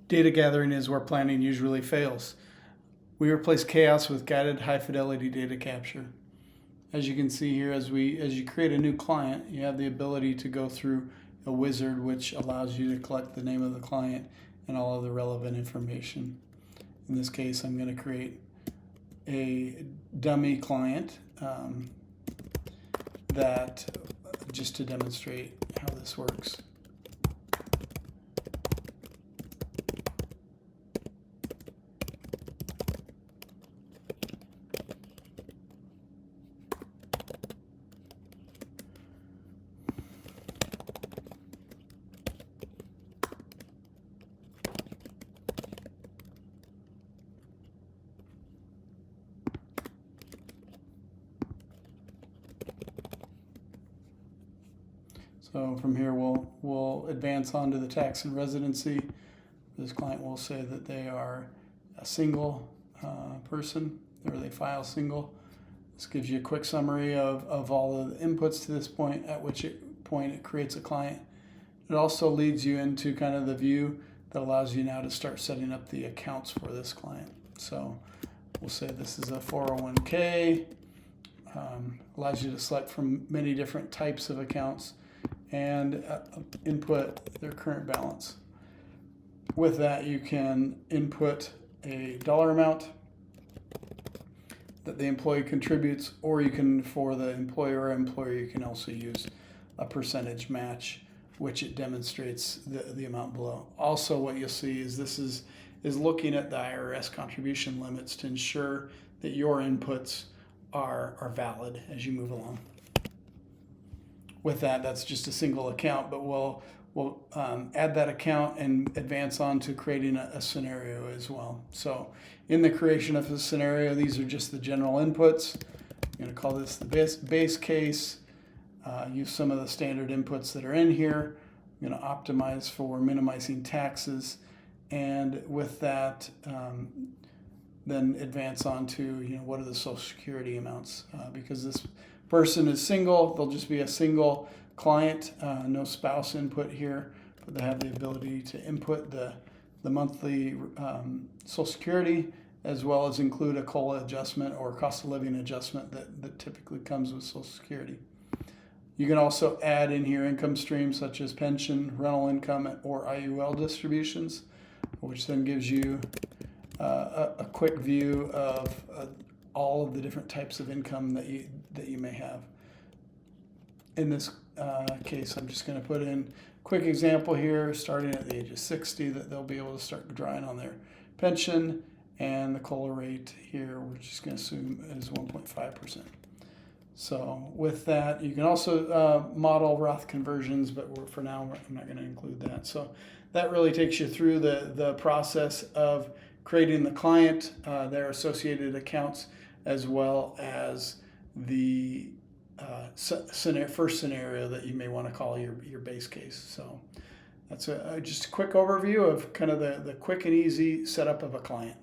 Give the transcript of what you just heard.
Data gathering is where planning usually fails. We replace chaos with guided high-fidelity data capture. As you can see here, as you create a new client, you have the ability to go through a wizard which allows you to collect the name of the client and all of the relevant information. In this case, I'm going to create a dummy client that just to demonstrate how this works. So from here, we'll advance on to the tax and residency. This client will say that they are a single person, or they file single. This gives you a quick summary of all of the inputs to this point, at which point it creates a client. It also leads you into kind of the view that allows you now to start setting up the accounts for this client. So we'll say this is a 401k, allows you to select from many different types of accounts and input their current balance. With that, you can input a dollar amount that the employee contributes, or you can, for the employer or employer, you can also use a percentage match, which it demonstrates the amount below. Also, what you'll see is this is looking at the IRS contribution limits to ensure that your inputs are valid as you move along. With that, that's just a single account, but we'll add that account and advance on to creating a scenario as well. So in the creation of the scenario, these are just the general inputs. I'm going to call this the base case. Use some of the standard inputs that are in here. I'm going to optimize for minimizing taxes, and with that, then advance on to what are the Social Security amounts, because this person is single, they'll just be a single client, no spouse input here, but they have the ability to input the monthly Social Security, as well as include a COLA adjustment or cost of living adjustment that typically comes with Social Security. You can also add in here income streams such as pension, rental income, or IUL distributions, which then gives you a quick view of all of the different types of income that you may have. In this case, I'm just going to put in a quick example here, starting at the age of 60, that they'll be able to start drawing on their pension, and the COLA rate here, we're just going to assume is 1.5%. So with that, you can also model Roth conversions, but for now, I'm not going to include that. So that really takes you through the process of creating the client, their associated accounts, as well as the first scenario that you may want to call your base case. So that's just a quick overview of kind of the quick and easy setup of a client.